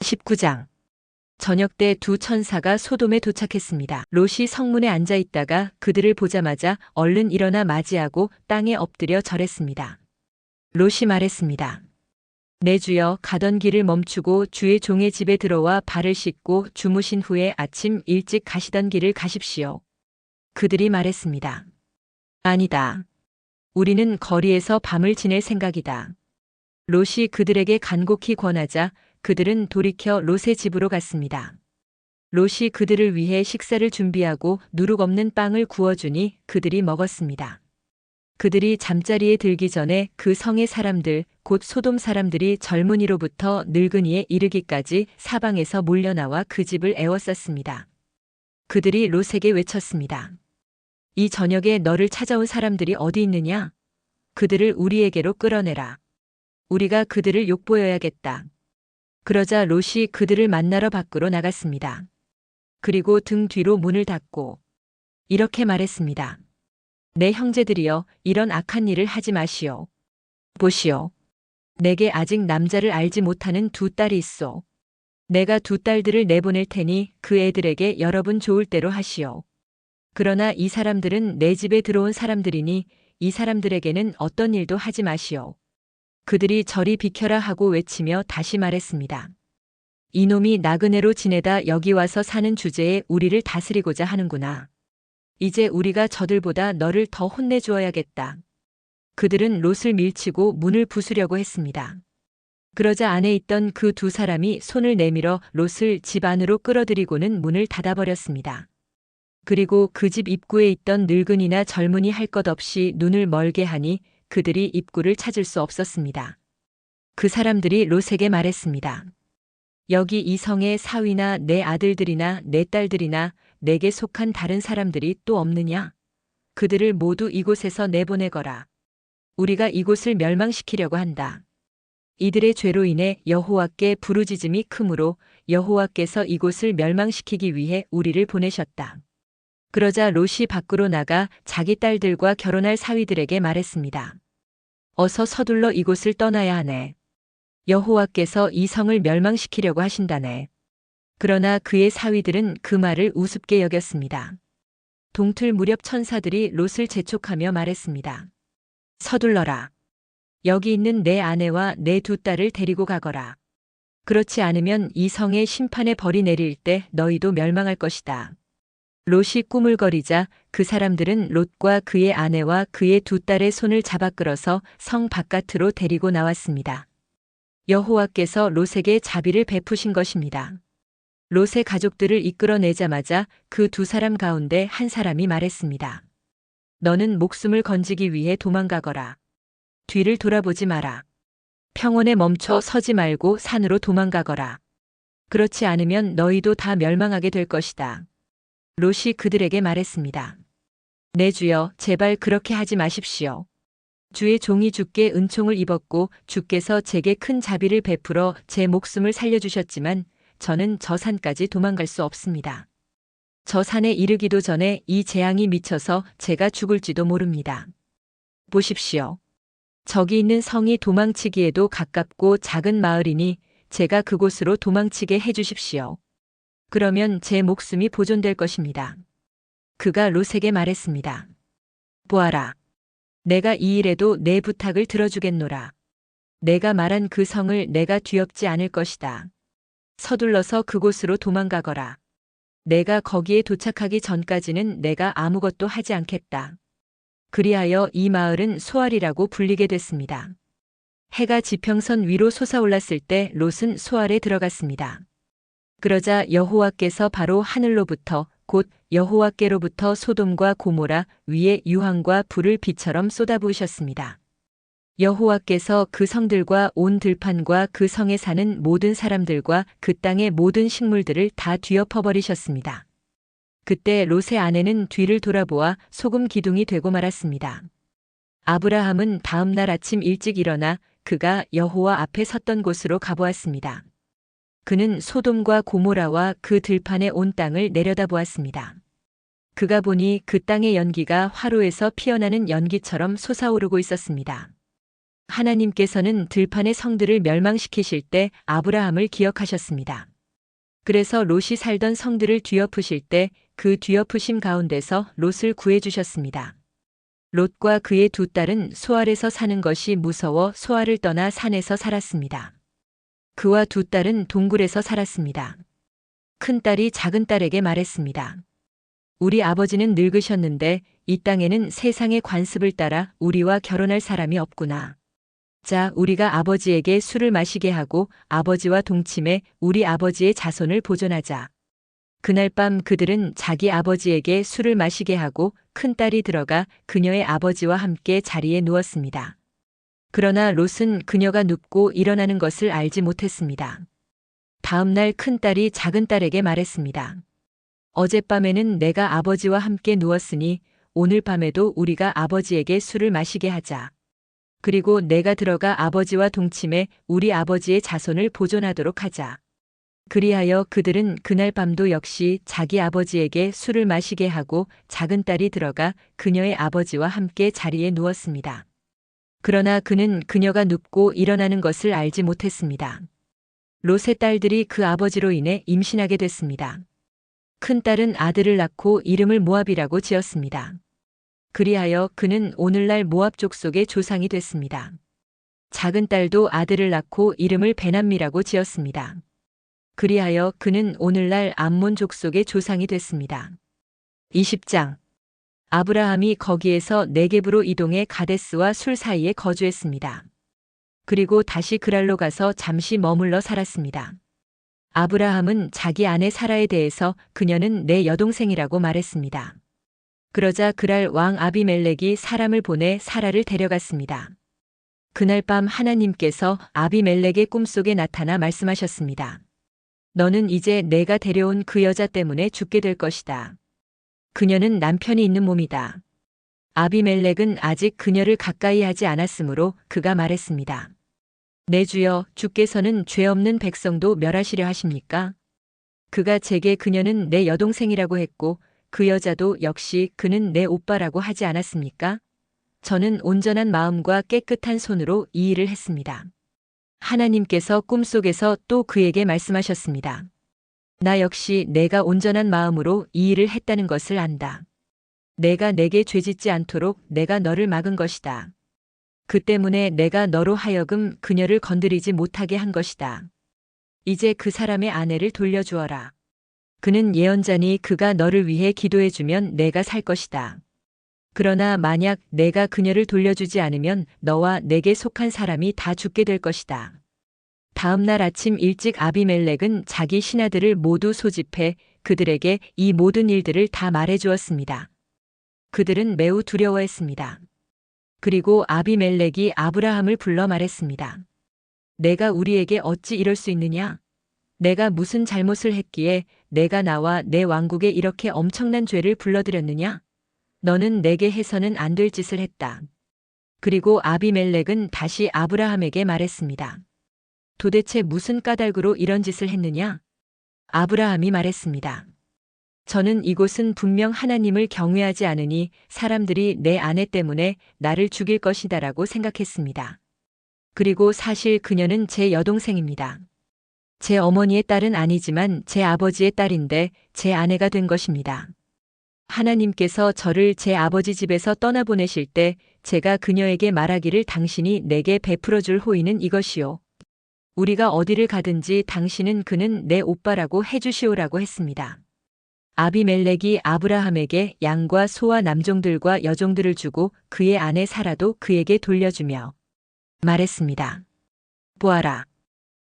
19장. 저녁 때 두 천사가 소돔에 도착했습니다. 롯이 성문에 앉아 있다가 그들을 보자마자 얼른 일어나 맞이하고 땅에 엎드려 절했습니다. 롯이 말했습니다. 내 주여, 가던 길을 멈추고 주의 종의 집에 들어와 발을 씻고 주무신 후에 아침 일찍 가시던 길을 가십시오. 그들이 말했습니다. 아니다. 우리는 거리에서 밤을 지낼 생각이다. 롯이 그들에게 간곡히 권하자 그들은 돌이켜 롯의 집으로 갔습니다. 롯이 그들을 위해 식사를 준비하고 누룩 없는 빵을 구워주니 그들이 먹었습니다. 그들이 잠자리에 들기 전에 그 성의 사람들, 곧 소돔 사람들이 젊은이로부터 늙은이에 이르기까지 사방에서 몰려나와 그 집을 에워쌌습니다. 그들이 롯에게 외쳤습니다. 이 저녁에 너를 찾아온 사람들이 어디 있느냐? 그들을 우리에게로 끌어내라. 우리가 그들을 욕보여야겠다. 그러자 롯이 그들을 만나러 밖으로 나갔습니다. 그리고 등 뒤로 문을 닫고 이렇게 말했습니다. 내 형제들이여, 이런 악한 일을 하지 마시오. 보시오. 내게 아직 남자를 알지 못하는 두 딸이 있소. 내가 두 딸들을 내보낼 테니 그 애들에게 여러분 좋을 대로 하시오. 그러나 이 사람들은 내 집에 들어온 사람들이니 이 사람들에게는 어떤 일도 하지 마시오. 그들이 저리 비켜라 하고 외치며 다시 말했습니다. 이놈이 나그네로 지내다 여기 와서 사는 주제에 우리를 다스리고자 하는구나. 이제 우리가 저들보다 너를 더 혼내주어야겠다. 그들은 롯을 밀치고 문을 부수려고 했습니다. 그러자 안에 있던 그 두 사람이 손을 내밀어 롯을 집 안으로 끌어들이고는 문을 닫아버렸습니다. 그리고 그 집 입구에 있던 늙은이나 젊은이 할 것 없이 눈을 멀게 하니 그들이 입구를 찾을 수 없었습니다. 그 사람들이 롯에게 말했습니다. 여기 이 성에 사위나 내 아들들이나 내 딸들이나 내게 속한 다른 사람들이 또 없느냐? 그들을 모두 이곳에서 내보내거라. 우리가 이곳을 멸망시키려고 한다. 이들의 죄로 인해 여호와께 부르짖음이 크므로 여호와께서 이곳을 멸망시키기 위해 우리를 보내셨다. 그러자 롯이 밖으로 나가 자기 딸들과 결혼할 사위들에게 말했습니다. 어서 서둘러 이곳을 떠나야 하네. 여호와께서 이 성을 멸망시키려고 하신다네. 그러나 그의 사위들은 그 말을 우습게 여겼습니다. 동틀 무렵 천사들이 롯을 재촉하며 말했습니다. 서둘러라. 여기 있는 내 아내와 내 두 딸을 데리고 가거라. 그렇지 않으면 이 성에 심판의 벌이 내릴 때 너희도 멸망할 것이다. 롯이 꾸물거리자 그 사람들은 롯과 그의 아내와 그의 두 딸의 손을 잡아 끌어서 성 바깥으로 데리고 나왔습니다. 여호와께서 롯에게 자비를 베푸신 것입니다. 롯의 가족들을 이끌어내자마자 그 두 사람 가운데 한 사람이 말했습니다. 너는 목숨을 건지기 위해 도망가거라. 뒤를 돌아보지 마라. 평원에 멈춰 서지 말고 산으로 도망가거라. 그렇지 않으면 너희도 다 멸망하게 될 것이다. 롯이 그들에게 말했습니다. 내 주여, 제발 그렇게 하지 마십시오. 주의 종이 주께 은총을 입었고 주께서 제게 큰 자비를 베풀어 제 목숨을 살려주셨지만 저는 저 산까지 도망갈 수 없습니다. 저 산에 이르기도 전에 이 재앙이 미쳐서 제가 죽을지도 모릅니다. 보십시오. 저기 있는 성이 도망치기에도 가깝고 작은 마을이니 제가 그곳으로 도망치게 해주십시오. 그러면 제 목숨이 보존될 것입니다. 그가 롯에게 말했습니다. 보아라. 내가 이 일에도 내 부탁을 들어주겠노라. 내가 말한 그 성을 내가 뒤엎지 않을 것이다. 서둘러서 그곳으로 도망가거라. 내가 거기에 도착하기 전까지는 내가 아무것도 하지 않겠다. 그리하여 이 마을은 소알이라고 불리게 됐습니다. 해가 지평선 위로 솟아올랐을 때 롯은 소알에 들어갔습니다. 그러자 여호와께서 바로 하늘로부터 곧 여호와께로부터 소돔과 고모라 위에 유황과 불을 비처럼 쏟아부으셨습니다. 여호와께서 그 성들과 온 들판과 그 성에 사는 모든 사람들과 그 땅의 모든 식물들을 다 뒤엎어버리셨습니다. 그때 롯의 아내는 뒤를 돌아보아 소금 기둥이 되고 말았습니다. 아브라함은 다음 날 아침 일찍 일어나 그가 여호와 앞에 섰던 곳으로 가보았습니다. 그는 소돔과 고모라와 그 들판의 온 땅을 내려다보았습니다. 그가 보니 그 땅의 연기가 화로에서 피어나는 연기처럼 솟아오르고 있었습니다. 하나님께서는 들판의 성들을 멸망시키실 때 아브라함을 기억하셨습니다. 그래서 롯이 살던 성들을 뒤엎으실 때 그 뒤엎으심 가운데서 롯을 구해주셨습니다. 롯과 그의 두 딸은 소알에서 사는 것이 무서워 소알을 떠나 산에서 살았습니다. 그와 두 딸은 동굴에서 살았습니다. 큰 딸이 작은 딸에게 말했습니다. 우리 아버지는 늙으셨는데 이 땅에는 세상의 관습을 따라 우리와 결혼할 사람이 없구나. 자, 우리가 아버지에게 술을 마시게 하고 아버지와 동침해 우리 아버지의 자손을 보존하자. 그날 밤 그들은 자기 아버지에게 술을 마시게 하고 큰딸이 들어가 그녀의 아버지와 함께 자리에 누웠습니다. 그러나 롯은 그녀가 눕고 일어나는 것을 알지 못했습니다. 다음 날 큰딸이 작은딸에게 말했습니다. 어젯밤에는 내가 아버지와 함께 누웠으니 오늘 밤에도 우리가 아버지에게 술을 마시게 하자. 그리고 내가 들어가 아버지와 동침해 우리 아버지의 자손을 보존하도록 하자. 그리하여 그들은 그날 밤도 역시 자기 아버지에게 술을 마시게 하고 작은 딸이 들어가 그녀의 아버지와 함께 자리에 누웠습니다. 그러나 그는 그녀가 눕고 일어나는 것을 알지 못했습니다. 롯의 딸들이 그 아버지로 인해 임신하게 됐습니다. 큰 딸은 아들을 낳고 이름을 모압이라고 지었습니다. 그리하여 그는 오늘날 모압 족속의 조상이 됐습니다. 작은 딸도 아들을 낳고 이름을 베남미라고 지었습니다. 그리하여 그는 오늘날 암몬 족속의 조상이 됐습니다. 20장. 아브라함이 거기에서 네겝으로 이동해 가데스와 술 사이에 거주했습니다. 그리고 다시 그랄로 가서 잠시 머물러 살았습니다. 아브라함은 자기 아내 사라에 대해서 그녀는 내 여동생이라고 말했습니다. 그러자 그랄 왕 아비멜렉이 사람을 보내 사라를 데려갔습니다. 그날 밤 하나님께서 아비멜렉의 꿈속에 나타나 말씀하셨습니다. 너는 이제 내가 데려온 그 여자 때문에 죽게 될 것이다. 그녀는 남편이 있는 몸이다. 아비멜렉은 아직 그녀를 가까이 하지 않았으므로 그가 말했습니다. 내 주여, 주께서는 죄 없는 백성도 멸하시려 하십니까? 그가 제게 그녀는 내 여동생이라고 했고 그 여자도 역시 그는 내 오빠라고 하지 않았습니까? 저는 온전한 마음과 깨끗한 손으로 이 일을 했습니다. 하나님께서 꿈속에서 또 그에게 말씀하셨습니다. 나 역시 내가 온전한 마음으로 이 일을 했다는 것을 안다. 내가 내게 죄짓지 않도록 내가 너를 막은 것이다. 그 때문에 내가 너로 하여금 그녀를 건드리지 못하게 한 것이다. 이제 그 사람의 아내를 돌려주어라. 그는 예언자니 그가 너를 위해 기도해주면 내가 살 것이다. 그러나 만약 내가 그녀를 돌려주지 않으면 너와 내게 속한 사람이 다 죽게 될 것이다. 다음 날 아침 일찍 아비멜렉은 자기 신하들을 모두 소집해 그들에게 이 모든 일들을 다 말해주었습니다. 그들은 매우 두려워했습니다. 그리고 아비멜렉이 아브라함을 불러 말했습니다. 내가 우리에게 어찌 이럴 수 있느냐? 내가 무슨 잘못을 했기에 내가 나와 내 왕국에 이렇게 엄청난 죄를 불러들였느냐? 너는 내게 해서는 안 될 짓을 했다. 그리고 아비멜렉은 다시 아브라함에게 말했습니다. 도대체 무슨 까닭으로 이런 짓을 했느냐? 아브라함이 말했습니다. 저는 이곳은 분명 하나님을 경외하지 않으니 사람들이 내 아내 때문에 나를 죽일 것이다라고 생각했습니다. 그리고 사실 그녀는 제 여동생입니다. 제 어머니의 딸은 아니지만 제 아버지의 딸인데 제 아내가 된 것입니다. 하나님께서 저를 제 아버지 집에서 떠나보내실 때 제가 그녀에게 말하기를 당신이 내게 베풀어 줄 호의는 이것이요. 우리가 어디를 가든지 당신은 그는 내 오빠라고 해주시오라고 했습니다. 아비멜렉이 아브라함에게 양과 소와 남종들과 여종들을 주고 그의 아내 사라도 그에게 돌려주며 말했습니다. 보아라.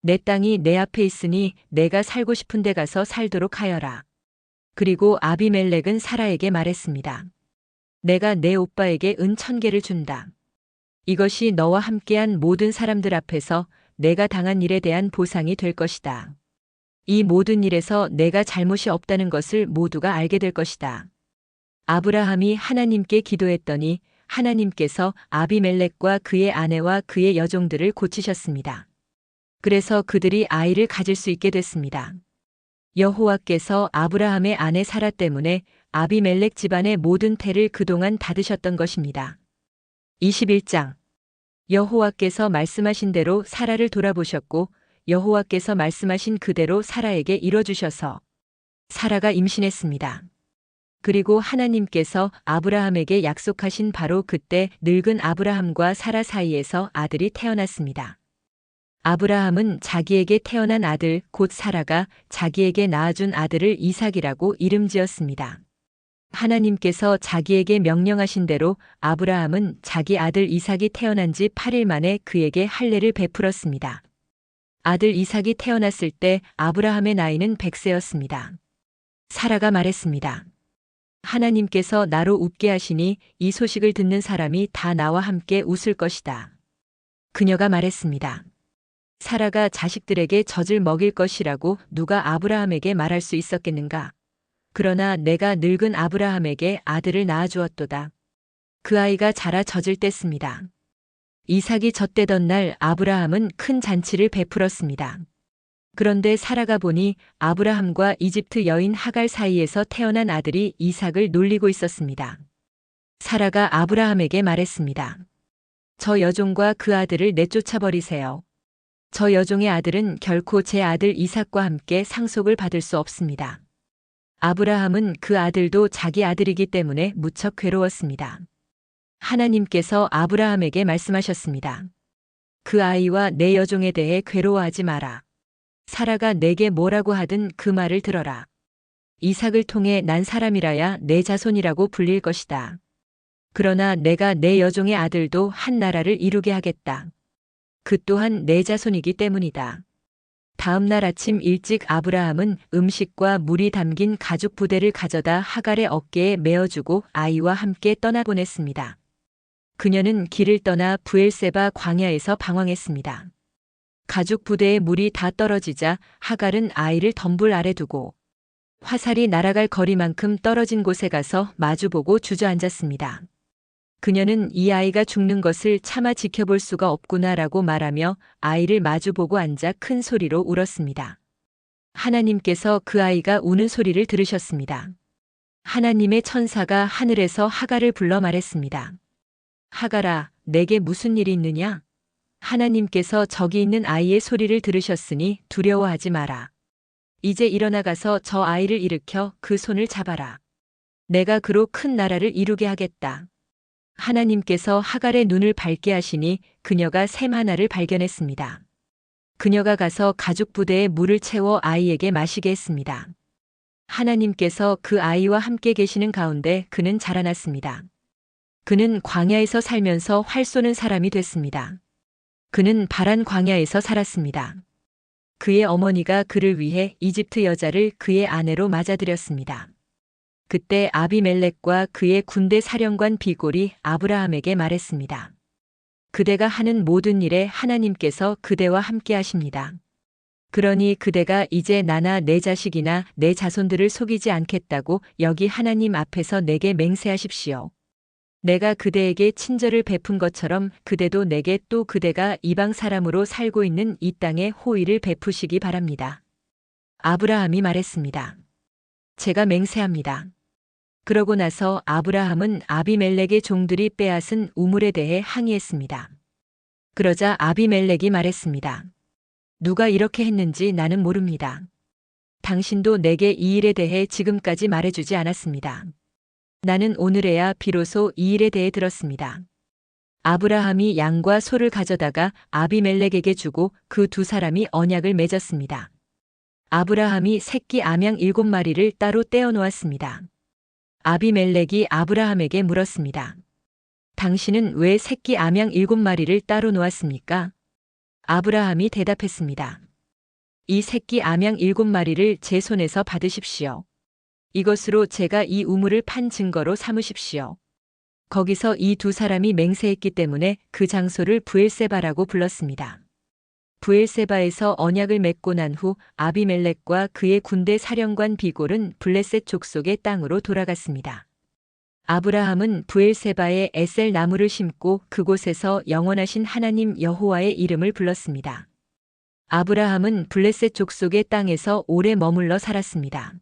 내 땅이 내 앞에 있으니 내가 살고 싶은 데 가서 살도록 하여라. 그리고 아비멜렉은 사라에게 말했습니다. 내가 내 오빠에게 은 1000개를 준다. 이것이 너와 함께한 모든 사람들 앞에서 내가 당한 일에 대한 보상이 될 것이다. 이 모든 일에서 내가 잘못이 없다는 것을 모두가 알게 될 것이다. 아브라함이 하나님께 기도했더니 하나님께서 아비멜렉과 그의 아내와 그의 여종들을 고치셨습니다. 그래서 그들이 아이를 가질 수 있게 됐습니다. 여호와께서 아브라함의 아내 사라 때문에 아비멜렉 집안의 모든 태를 그동안 닫으셨던 것입니다. 21장. 여호와께서 말씀하신 대로 사라를 돌아보셨고 여호와께서 말씀하신 그대로 사라에게 이뤄주셔서 사라가 임신했습니다. 그리고 하나님께서 아브라함에게 약속하신 바로 그때 늙은 아브라함과 사라 사이에서 아들이 태어났습니다. 아브라함은 자기에게 태어난 아들 곧 사라가 자기에게 낳아준 아들을 이삭이라고 이름 지었습니다. 하나님께서 자기에게 명령하신 대로 아브라함은 자기 아들 이삭이 태어난 지 8일 만에 그에게 할례를 베풀었습니다. 아들 이삭이 태어났을 때 아브라함의 나이는 100세였습니다. 사라가 말했습니다. 하나님께서 나로 웃게 하시니 이 소식을 듣는 사람이 다 나와 함께 웃을 것이다. 그녀가 말했습니다. 사라가 자식들에게 젖을 먹일 것이라고 누가 아브라함에게 말할 수 있었겠는가? 그러나 내가 늙은 아브라함에게 아들을 낳아주었도다. 그 아이가 자라 젖을 뗐습니다. 이삭이 젖대던 날 아브라함은 큰 잔치를 베풀었습니다. 그런데 사라가 보니 아브라함과 이집트 여인 하갈 사이에서 태어난 아들이 이삭을 놀리고 있었습니다. 사라가 아브라함에게 말했습니다. 저 여종과 그 아들을 내쫓아 버리세요. 저 여종의 아들은 결코 제 아들 이삭과 함께 상속을 받을 수 없습니다. 아브라함은 그 아들도 자기 아들이기 때문에 무척 괴로웠습니다. 하나님께서 아브라함에게 말씀하셨습니다. 그 아이와 내 여종에 대해 괴로워하지 마라. 사라가 내게 뭐라고 하든 그 말을 들어라. 이삭을 통해 난 사람이라야 내 자손이라고 불릴 것이다. 그러나 내가 내 여종의 아들도 한 나라를 이루게 하겠다. 그 또한 내 자손이기 때문이다. 다음 날 아침 일찍 아브라함은 음식과 물이 담긴 가죽 부대를 가져다 하갈의 어깨에 메어주고 아이와 함께 떠나보냈습니다. 그녀는 길을 떠나 브엘세바 광야에서 방황했습니다. 가죽 부대에 물이 다 떨어지자 하갈은 아이를 덤불 아래 두고 화살이 날아갈 거리만큼 떨어진 곳에 가서 마주보고 주저앉았습니다. 그녀는 이 아이가 죽는 것을 차마 지켜볼 수가 없구나라고 말하며 아이를 마주보고 앉아 큰 소리로 울었습니다. 하나님께서 그 아이가 우는 소리를 들으셨습니다. 하나님의 천사가 하늘에서 하갈을 불러 말했습니다. 하갈아, 내게 무슨 일이 있느냐? 하나님께서 저기 있는 아이의 소리를 들으셨으니 두려워하지 마라. 이제 일어나가서 저 아이를 일으켜 그 손을 잡아라. 내가 그로 큰 나라를 이루게 하겠다. 하나님께서 하갈의 눈을 밝게 하시니 그녀가 샘 하나를 발견했습니다. 그녀가 가서 가죽 부대에 물을 채워 아이에게 마시게 했습니다. 하나님께서 그 아이와 함께 계시는 가운데 그는 자라났습니다. 그는 광야에서 살면서 활 쏘는 사람이 됐습니다. 그는 바란 광야에서 살았습니다. 그의 어머니가 그를 위해 이집트 여자를 그의 아내로 맞아들였습니다. 그때 아비멜렉과 그의 군대 사령관 비골이 아브라함에게 말했습니다. 그대가 하는 모든 일에 하나님께서 그대와 함께 하십니다. 그러니 그대가 이제 나나 내 자식이나 내 자손들을 속이지 않겠다고 여기 하나님 앞에서 내게 맹세하십시오. 내가 그대에게 친절을 베푼 것처럼 그대도 내게 또 그대가 이방 사람으로 살고 있는 이 땅에 호의를 베푸시기 바랍니다. 아브라함이 말했습니다. 제가 맹세합니다. 그러고 나서 아브라함은 아비멜렉의 종들이 빼앗은 우물에 대해 항의했습니다. 그러자 아비멜렉이 말했습니다. 누가 이렇게 했는지 나는 모릅니다. 당신도 내게 이 일에 대해 지금까지 말해주지 않았습니다. 나는 오늘에야 비로소 이 일에 대해 들었습니다. 아브라함이 양과 소를 가져다가 아비멜렉에게 주고 그 두 사람이 언약을 맺었습니다. 아브라함이 새끼 암양 7마리를 따로 떼어 놓았습니다. 아비멜렉이 아브라함에게 물었습니다. 당신은 왜 새끼 암양 7마리를 따로 놓았습니까? 아브라함이 대답했습니다. 이 새끼 암양 7마리를 제 손에서 받으십시오. 이것으로 제가 이 우물을 판 증거로 삼으십시오. 거기서 이 두 사람이 맹세했기 때문에 그 장소를 브엘세바라고 불렀습니다. 브엘세바에서 언약을 맺고 난 후 아비멜렉과 그의 군대 사령관 비골은 블레셋 족속의 땅으로 돌아갔습니다. 아브라함은 브엘세바에 에셀 나무를 심고 그곳에서 영원하신 하나님 여호와의 이름을 불렀습니다. 아브라함은 블레셋 족속의 땅에서 오래 머물러 살았습니다.